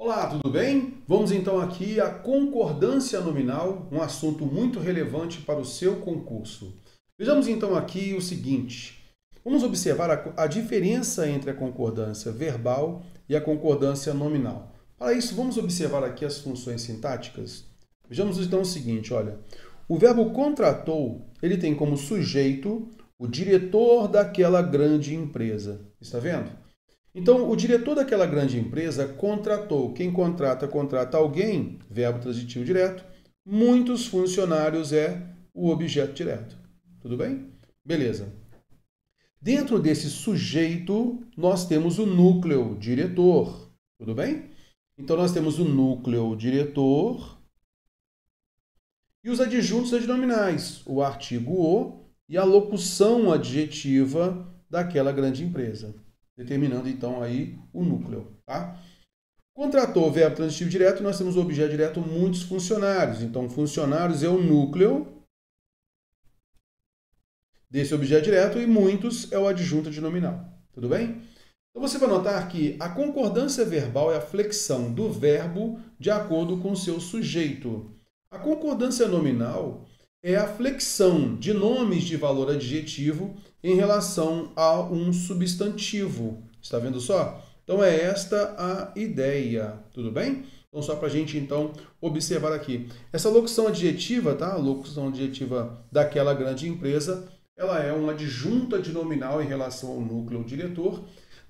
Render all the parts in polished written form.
Olá, tudo bem? Vamos então aqui à concordância nominal, um assunto muito relevante para o seu concurso. Vejamos então aqui o seguinte, vamos observar a diferença entre a concordância verbal e a concordância nominal. Para isso, vamos observar aqui as funções sintáticas. Vejamos então o seguinte, olha, o verbo contratou, ele tem como sujeito o diretor daquela grande empresa. Está vendo? Então, o diretor daquela grande empresa contratou. Quem contrata, contrata alguém, verbo transitivo direto. Muitos funcionários é o objeto direto. Tudo bem? Beleza. Dentro desse sujeito, nós temos o núcleo diretor. Tudo bem? Então, nós temos o núcleo diretor e os adjuntos adnominais, o artigo o e a locução adjetiva daquela grande empresa, determinando então aí o núcleo, tá? Contratou, verbo transitivo direto, nós temos o objeto direto muitos funcionários. Então, funcionários é o núcleo desse objeto direto e muitos é o adjunto adnominal. Tudo bem? Então, você vai notar que a concordância verbal é a flexão do verbo de acordo com o seu sujeito. A concordância nominal é a flexão de nomes de valor adjetivo em relação a um substantivo. Está vendo só? Então, é esta a ideia. Tudo bem? Então, só para a gente, então, observar aqui. Essa locução adjetiva, tá? A locução adjetiva daquela grande empresa, ela é uma adjunta adnominal em relação ao núcleo diretor.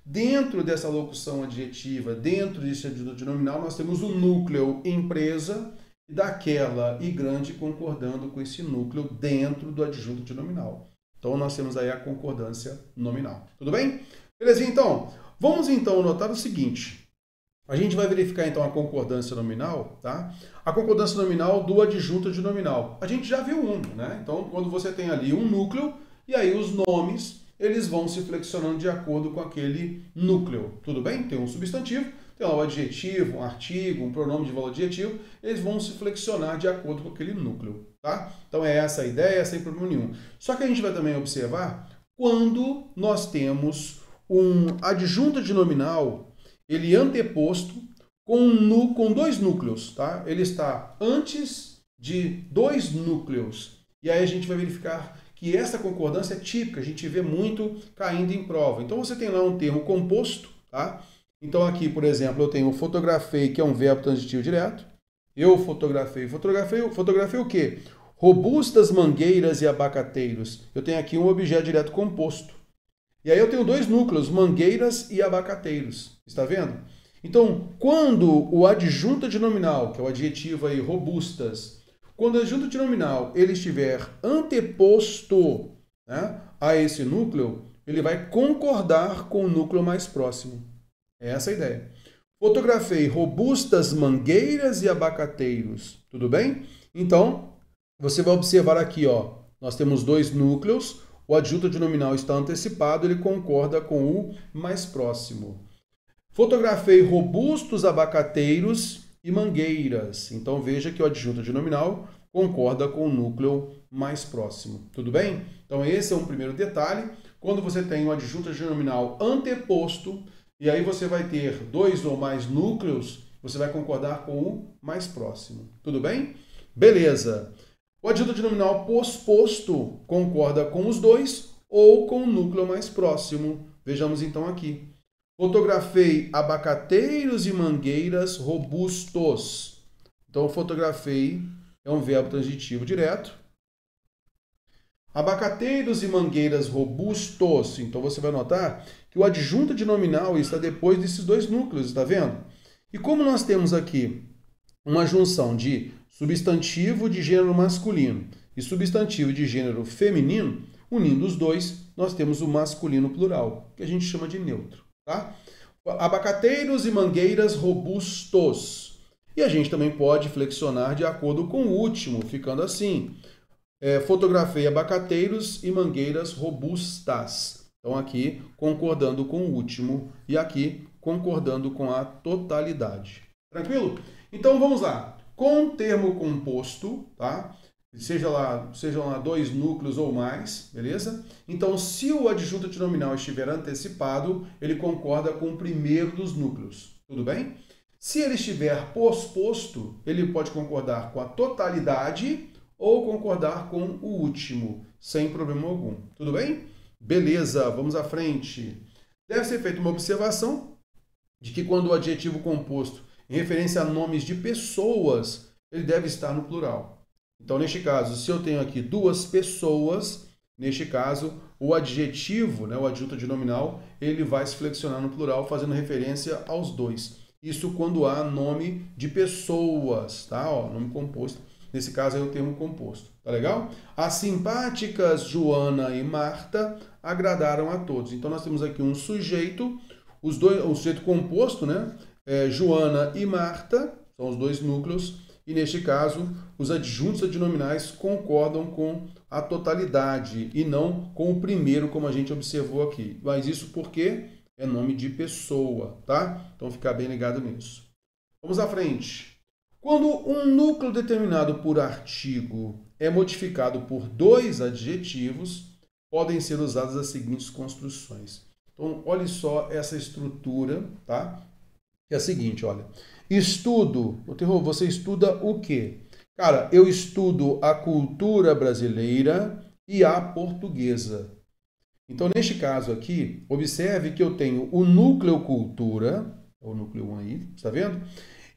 Dentro dessa locução adjetiva, dentro desse adjunto adnominal, nós temos o núcleo empresa, daquela e grande concordando com esse núcleo dentro do adjunto adnominal. Então, nós temos aí a concordância nominal. Tudo bem? Belezinha, então? Vamos, então, notar o seguinte. A gente vai verificar, então, a concordância nominal, tá? A concordância nominal do adjunto adnominal. A gente já viu um, né? Então, quando você tem ali um núcleo, e aí os nomes, eles vão se flexionando de acordo com aquele núcleo. Tudo bem? Tem um substantivo, tem lá o adjetivo, um artigo, um pronome de valor adjetivo, eles vão se flexionar de acordo com aquele núcleo, tá? Então é essa a ideia, sem problema nenhum. Só que a gente vai também observar quando nós temos um adjunto adnominal, ele anteposto com dois núcleos, tá? Ele está antes de dois núcleos. E aí a gente vai verificar que essa concordância é típica, a gente vê muito caindo em prova. Então você tem lá um termo composto, tá? Então aqui, por exemplo, eu tenho fotografei, que é um verbo transitivo direto. Eu fotografei. Fotografei o quê? Robustas mangueiras e abacateiros. Eu tenho aqui um objeto direto composto. E aí eu tenho dois núcleos, mangueiras e abacateiros. Está vendo? Então, quando o adjunto adnominal, que é o adjetivo aí, robustas, quando o adjunto adnominal ele estiver anteposto, né, a esse núcleo, ele vai concordar com o núcleo mais próximo. É essa a ideia. Fotografei robustas mangueiras e abacateiros. Tudo bem? Então, você vai observar aqui, ó, nós temos dois núcleos, o adjunto adnominal está antecipado, ele concorda com o mais próximo. Fotografei robustos abacateiros e mangueiras. Então, veja que o adjunto adnominal concorda com o núcleo mais próximo. Tudo bem? Então, esse é um primeiro detalhe. Quando você tem um adjunto adnominal anteposto, e aí você vai ter dois ou mais núcleos, você vai concordar com o mais próximo. Tudo bem? Beleza. O adjunto adnominal posposto concorda com os dois ou com o núcleo mais próximo. Vejamos então aqui. Fotografei abacateiros e mangueiras robustos. Então, fotografei é um verbo transitivo direto. Abacateiros e mangueiras robustos. Então, você vai notar que o adjunto adnominal está depois desses dois núcleos, está vendo? E como nós temos aqui uma junção de substantivo de gênero masculino e substantivo de gênero feminino, unindo os dois, nós temos o masculino plural, que a gente chama de neutro, tá? Abacateiros e mangueiras robustos. E a gente também pode flexionar de acordo com o último, ficando assim. Fotografei abacateiros e mangueiras robustas. Então, aqui concordando com o último e aqui concordando com a totalidade. Tranquilo? Então, vamos lá. Com termo composto, tá? Sejam lá dois núcleos ou mais, beleza? Então, se o adjunto adnominal estiver antecipado, ele concorda com o primeiro dos núcleos. Tudo bem? Se ele estiver posposto, ele pode concordar com a totalidade ou concordar com o último, sem problema algum. Tudo bem? Beleza, vamos à frente. Deve ser feita uma observação de que quando o adjetivo composto em referência a nomes de pessoas, ele deve estar no plural. Então, neste caso, se eu tenho aqui duas pessoas, neste caso, o adjetivo, né, o adjunto adnominal, ele vai se flexionar no plural, fazendo referência aos dois. Isso quando há nome de pessoas, tá? Ó, nome composto. Nesse caso, é o termo composto. Tá legal? As simpáticas Joana e Marta agradaram a todos. Então, nós temos aqui um sujeito, o sujeito composto, né? Joana e Marta, são os dois núcleos, e neste caso, os adjuntos adnominais concordam com a totalidade e não com o primeiro, como a gente observou aqui. Mas isso porque é nome de pessoa, tá? Então, ficar bem ligado nisso. Vamos à frente. Quando um núcleo determinado por artigo é modificado por dois adjetivos, podem ser usadas as seguintes construções. Então, olhe só essa estrutura, tá? Que é a seguinte, olha. Estudo. Você estuda o quê? Cara, eu estudo a cultura brasileira e a portuguesa. Então, neste caso aqui, observe que eu tenho o núcleo cultura, é o núcleo 1 aí, está vendo?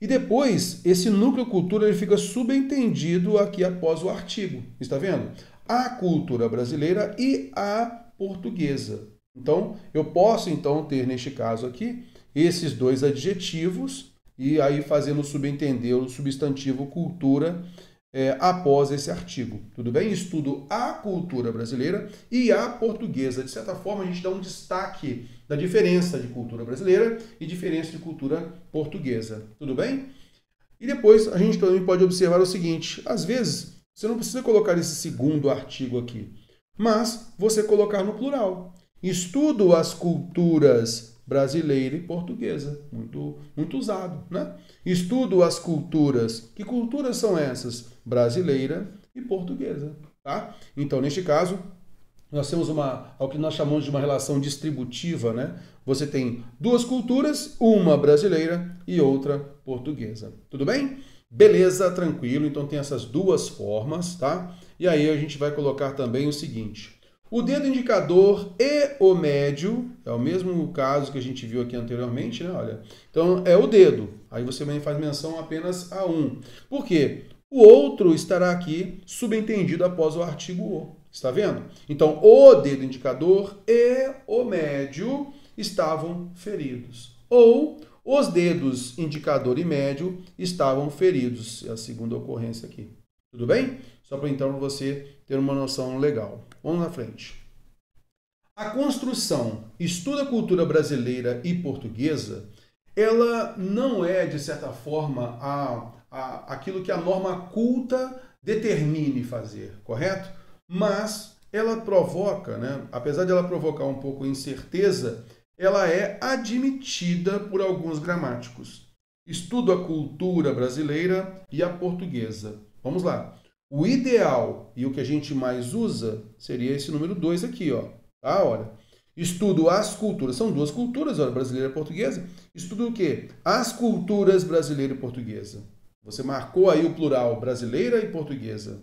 E depois, esse núcleo cultura ele fica subentendido aqui após o artigo, está vendo? A cultura brasileira e a portuguesa. Então, eu posso então ter neste caso aqui esses dois adjetivos e aí fazendo subentender o substantivo cultura após esse artigo. Tudo bem? Estudo a cultura brasileira e a portuguesa. De certa forma, a gente dá um destaque da diferença de cultura brasileira e diferença de cultura portuguesa. Tudo bem? E depois a gente também pode observar o seguinte, às vezes você não precisa colocar esse segundo artigo aqui, mas você colocar no plural. Estudo as culturas brasileira e portuguesa. Muito usado, né? Estudo as culturas. Que culturas são essas? Brasileira e portuguesa, tá? Então, neste caso, nós temos o que nós chamamos de uma relação distributiva, né? Você tem duas culturas, uma brasileira e outra portuguesa. Tudo bem? Beleza, tranquilo. Então, tem essas duas formas, tá? E aí a gente vai colocar também o seguinte. O dedo indicador e o médio, é o mesmo caso que a gente viu aqui anteriormente, né? Olha, então é o dedo. Aí você também faz menção apenas a um. Por quê? O outro estará aqui subentendido após o artigo o. Está vendo? Então, o dedo indicador e o médio estavam feridos. Ou os dedos indicador e médio estavam feridos. É a segunda ocorrência aqui. Tudo bem? Só para então você ter uma noção legal. Vamos na frente. A construção estuda a cultura brasileira e portuguesa, ela não é, de certa forma, aquilo que a norma culta determine fazer, correto? Mas ela provoca, né? Apesar de ela provocar um pouco de incerteza, ela é admitida por alguns gramáticos. Estudo a cultura brasileira e a portuguesa. Vamos lá. O ideal e o que a gente mais usa seria esse número 2 aqui, ó. Tá? Olha. Estudo as culturas. São duas culturas, olha, brasileira e portuguesa. Estudo o quê? As culturas brasileira e portuguesa. Você marcou aí o plural brasileira e portuguesa.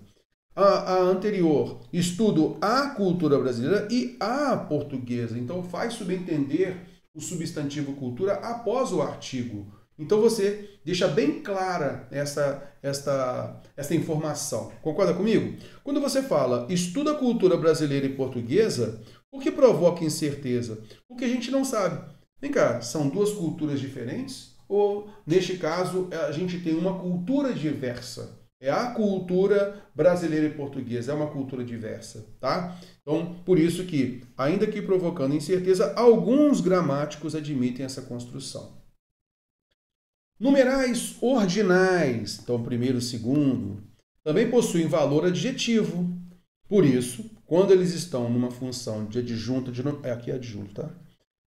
A anterior, estudo a cultura brasileira e a portuguesa. Então, faz subentender o substantivo cultura após o artigo. Então, você deixa bem clara esta informação. Concorda comigo? Quando você fala estuda a cultura brasileira e portuguesa, por que provoca incerteza? Porque a gente não sabe. Vem cá, são duas culturas diferentes? Ou, neste caso, a gente tem uma cultura diversa? É a cultura brasileira e portuguesa, é uma cultura diversa, tá? Então, por isso que, ainda que provocando incerteza, alguns gramáticos admitem essa construção. Numerais ordinais, então primeiro e segundo, também possuem valor adjetivo. Por isso, quando eles estão numa função de adjunto, aqui é adjunto, tá?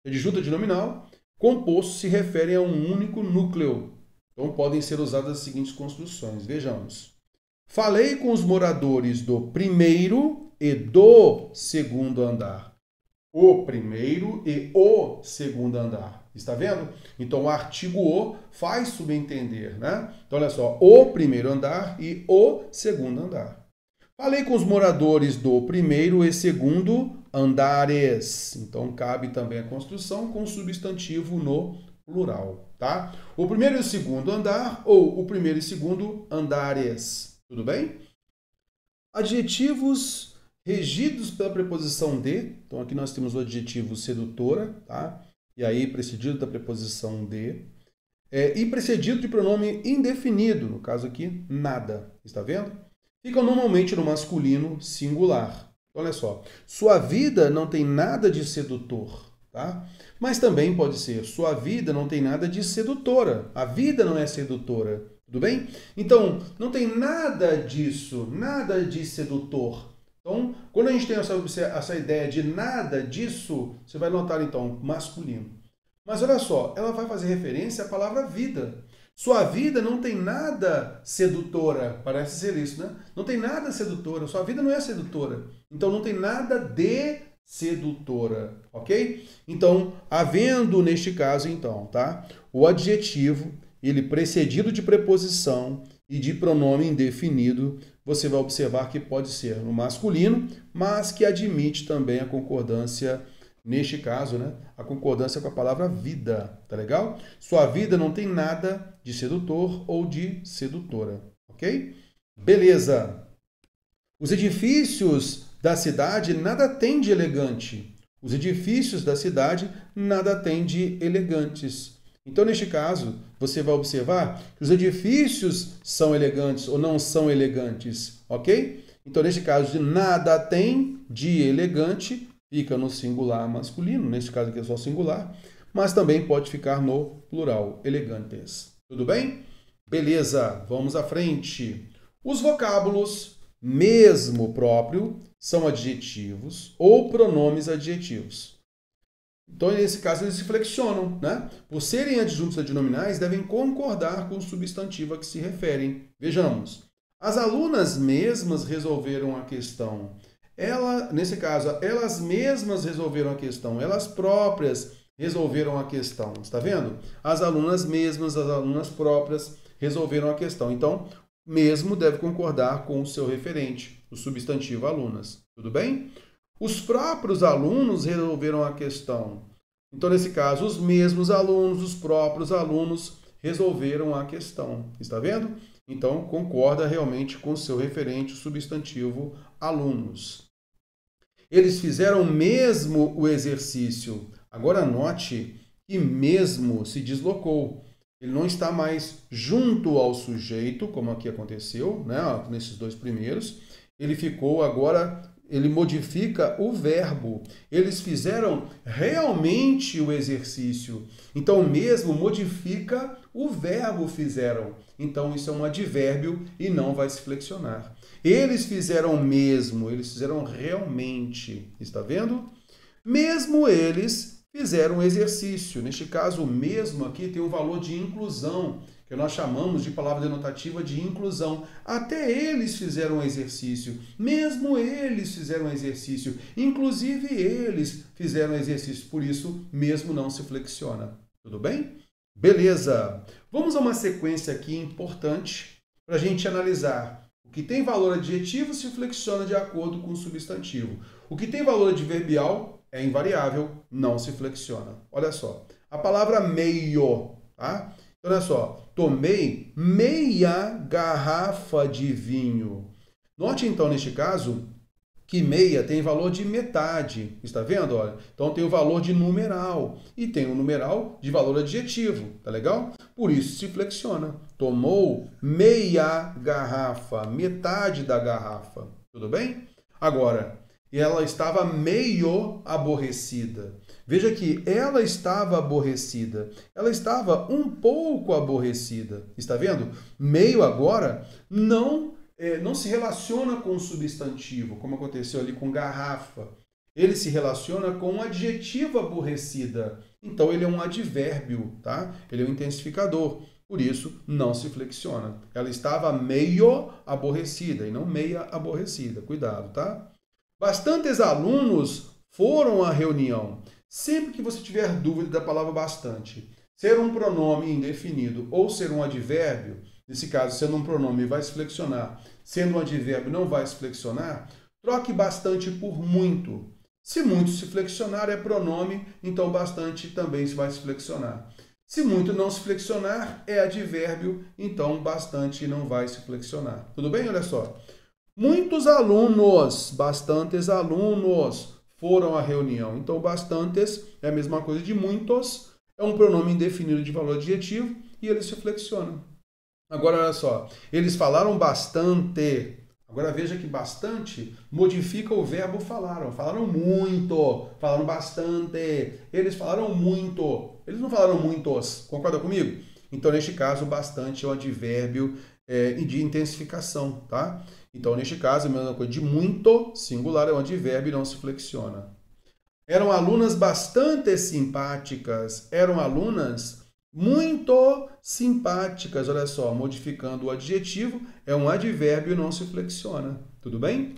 Adjunto adnominal, composto se referem a um único núcleo. Então, podem ser usadas as seguintes construções. Vejamos. Falei com os moradores do primeiro e do segundo andar. o primeiro e o segundo andar. Está vendo? Então, o artigo o faz subentender, né? Então, olha só, o primeiro andar e o segundo andar. Falei com os moradores do primeiro e segundo andares. Então, cabe também a construção com substantivo no plural, tá? O primeiro e o segundo andar ou o primeiro e segundo andares. Tudo bem? Adjetivos regidos pela preposição de. Então, aqui nós temos o adjetivo sedutora, tá? E aí, precedido da preposição de. E precedido de pronome indefinido, no caso aqui, nada. Está vendo? Ficam normalmente no masculino singular. Olha só, sua vida não tem nada de sedutor, tá? Mas também pode ser, sua vida não tem nada de sedutora. A vida não é sedutora, tudo bem? Então, não tem nada disso, nada de sedutor. Então, quando a gente tem essa ideia de nada disso, você vai notar, então, masculino. Mas olha só, ela vai fazer referência à palavra vida. Sua vida não tem nada sedutora, parece ser isso, né? Não tem nada sedutora, sua vida não é sedutora. Então, não tem nada de sedutora, ok? Então, havendo neste caso, então, tá? O adjetivo, ele precedido de preposição e de pronome indefinido, você vai observar que pode ser no masculino, mas que admite também a concordância, neste caso, né? A concordância com a palavra vida, tá legal? Sua vida não tem nada de sedutor ou de sedutora, ok? Beleza. Os edifícios da cidade nada têm de elegante. Os edifícios da cidade nada têm de elegantes. Então, neste caso, você vai observar que os edifícios são elegantes ou não são elegantes, ok? Então, neste caso, de nada tem de elegante, fica no singular masculino, neste caso aqui é só singular, mas também pode ficar no plural, elegantes. Tudo bem? Beleza, vamos à frente. Os vocábulos mesmo próprio são adjetivos ou pronomes adjetivos. Então, nesse caso, eles se flexionam, né? Por serem adjuntos adnominais, devem concordar com o substantivo a que se referem. Vejamos. As alunas mesmas resolveram a questão. Nesse caso, elas mesmas resolveram a questão. Elas próprias resolveram a questão. Está vendo? As alunas mesmas, as alunas próprias resolveram a questão. Então, mesmo deve concordar com o seu referente, o substantivo alunas. Tudo bem? Os próprios alunos resolveram a questão. Então, nesse caso, os mesmos alunos, os próprios alunos resolveram a questão. Está vendo? Então, concorda realmente com o seu referente, o substantivo alunos. Eles fizeram mesmo o exercício. Agora, note que mesmo se deslocou. Ele não está mais junto ao sujeito, como aqui aconteceu, né, nesses dois primeiros. Ele ficou agora, ele modifica o verbo. Eles fizeram realmente o exercício. Então, mesmo modifica o verbo fizeram. Então, isso é um advérbio e não vai se flexionar. Eles fizeram mesmo, eles fizeram realmente. Está vendo? Mesmo eles fizeram um exercício. Neste caso, o mesmo aqui tem um valor de inclusão, que nós chamamos de palavra denotativa de inclusão. Até eles fizeram um exercício. Mesmo eles fizeram um exercício. Inclusive eles fizeram um exercício. Por isso, mesmo não se flexiona. Tudo bem? Beleza. Vamos a uma sequência aqui importante para a gente analisar. O que tem valor adjetivo se flexiona de acordo com o substantivo. O que tem valor adverbial é invariável, não se flexiona. Olha só, a palavra meio, tá? Então, olha só, tomei meia garrafa de vinho. Note, então, neste caso, que meia tem valor de metade. Está vendo? Olha, então, tem o valor de numeral e tem o numeral de valor adjetivo. Tá legal? Por isso, se flexiona. Tomou meia garrafa, metade da garrafa. Tudo bem? Agora, ela estava meio aborrecida. Veja que ela estava aborrecida. Ela estava um pouco aborrecida. Está vendo? Meio agora não se relaciona com o substantivo, como aconteceu ali com garrafa. Ele se relaciona com um adjetivo aborrecida. Então, ele é um advérbio, tá? Ele é um intensificador. Por isso, não se flexiona. Ela estava meio aborrecida e não meia aborrecida. Cuidado, tá? Bastantes alunos foram à reunião. Sempre que você tiver dúvida da palavra bastante, ser um pronome indefinido ou ser um advérbio, nesse caso, sendo um pronome vai se flexionar, sendo um advérbio não vai se flexionar, troque bastante por muito. Se muito se flexionar é pronome, então bastante também vai se flexionar. Se muito não se flexionar é advérbio, então bastante não vai se flexionar. Tudo bem? Olha só. Muitos alunos, bastantes alunos foram à reunião. Então, bastantes é a mesma coisa de muitos, é um pronome indefinido de valor adjetivo e ele se flexiona. Agora, olha só, eles falaram bastante. Agora, veja que bastante modifica o verbo falaram. Falaram muito, falaram bastante. Eles falaram muito. Eles não falaram muitos. Concorda comigo? Então, neste caso, bastante é um advérbio de intensificação, tá? Então, neste caso, a mesma coisa de muito, singular, é um advérbio e não se flexiona. Eram alunas bastante simpáticas. Eram alunas muito simpáticas. Olha só, modificando o adjetivo, é um advérbio e não se flexiona. Tudo bem?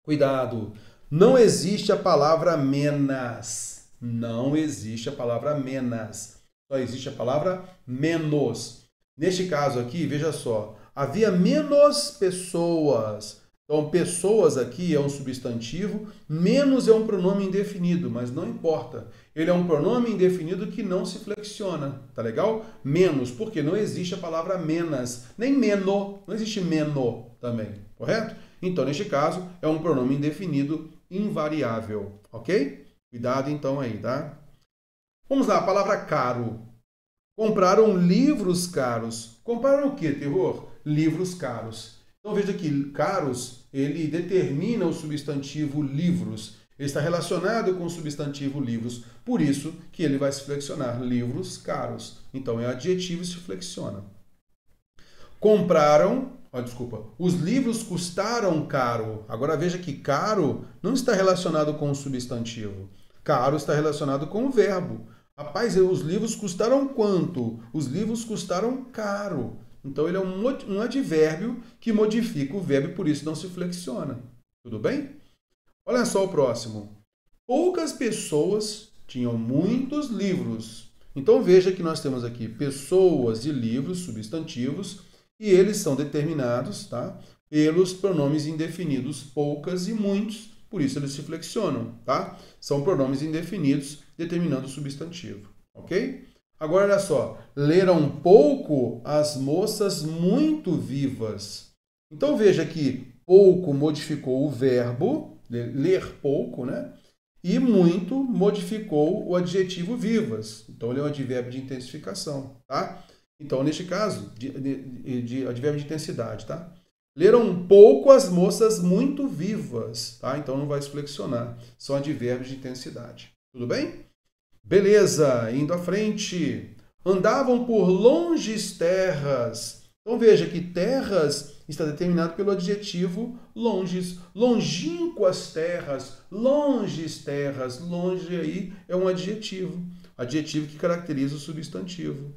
Cuidado! Não existe a palavra menos. Não existe a palavra menos. Só existe a palavra menos. Neste caso aqui, veja só, havia menos pessoas. Então, pessoas aqui é um substantivo, menos é um pronome indefinido, mas não importa. Ele é um pronome indefinido que não se flexiona, tá legal? Menos, porque não existe a palavra menos, nem meno, não existe meno também, correto? Então, neste caso, é um pronome indefinido invariável, ok? Cuidado então aí, tá? Vamos lá, a palavra caro. Compraram livros caros. Compraram o que, terror? Livros caros. Então veja que caros, ele determina o substantivo livros. Ele está relacionado com o substantivo livros. Por isso que ele vai se flexionar. Livros caros. Então é adjetivo e se flexiona. Compraram, os livros custaram caro. Agora veja que caro não está relacionado com o substantivo. Caro está relacionado com o verbo. Rapaz, os livros custaram quanto? Os livros custaram caro. Então, ele é um advérbio que modifica o verbo e por isso não se flexiona. Tudo bem? Olha só o próximo. Poucas pessoas tinham muitos livros. Então, veja que nós temos aqui pessoas e livros, substantivos, e eles são determinados, tá, pelos pronomes indefinidos poucas e muitos, por isso eles se flexionam, tá? São pronomes indefinidos determinando o substantivo, ok? Agora, olha só, leram pouco as moças muito vivas. Então, veja que pouco modificou o verbo, ler pouco, né? E muito modificou o adjetivo vivas. Então, ele é um advérbio de intensificação, tá? Então, neste caso, de advérbio de intensidade, tá? Leram pouco as moças muito vivas, tá? Então, não vai se flexionar. São advérbios de intensidade. Tudo bem? Beleza, indo à frente. Andavam por longes terras. Então veja que terras está determinado pelo adjetivo longes. Longínquas terras, longes terras. Longe aí é um adjetivo. Adjetivo que caracteriza o substantivo.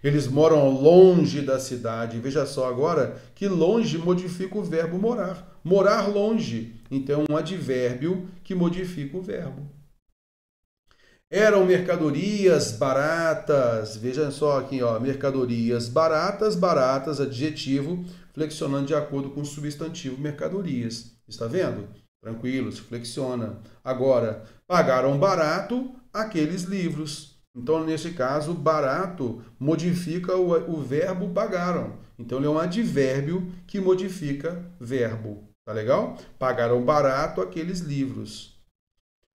Eles moram longe da cidade. Veja só agora que longe modifica o verbo morar. Morar longe. Então é um advérbio que modifica o verbo. Eram mercadorias baratas. Veja só aqui, ó, mercadorias baratas, baratas, adjetivo, flexionando de acordo com o substantivo mercadorias. Está vendo? Tranquilo, se flexiona. Agora, pagaram barato aqueles livros. Então, nesse caso, barato modifica o verbo pagaram. Então, ele é um advérbio que modifica verbo. Tá legal? Pagaram barato aqueles livros.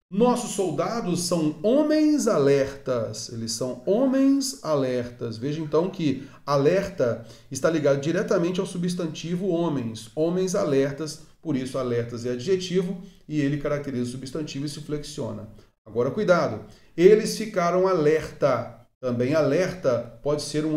Nossos soldados são homens alertas. Eles são homens alertas. Veja então que alerta está ligado diretamente ao substantivo homens. Homens alertas, por isso alertas é adjetivo e ele caracteriza o substantivo e se flexiona. Agora cuidado, eles ficaram alerta. Também alerta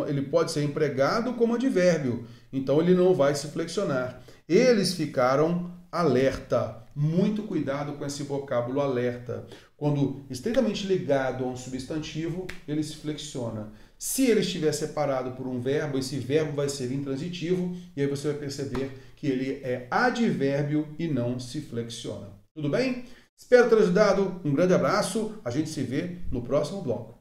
ele pode ser empregado como advérbio. Então ele não vai se flexionar. Eles ficaram alerta. Muito cuidado com esse vocábulo alerta. Quando estritamente ligado a um substantivo, ele se flexiona. Se ele estiver separado por um verbo, esse verbo vai ser intransitivo e aí você vai perceber que ele é advérbio e não se flexiona. Tudo bem? Espero ter ajudado. Um grande abraço. A gente se vê no próximo bloco.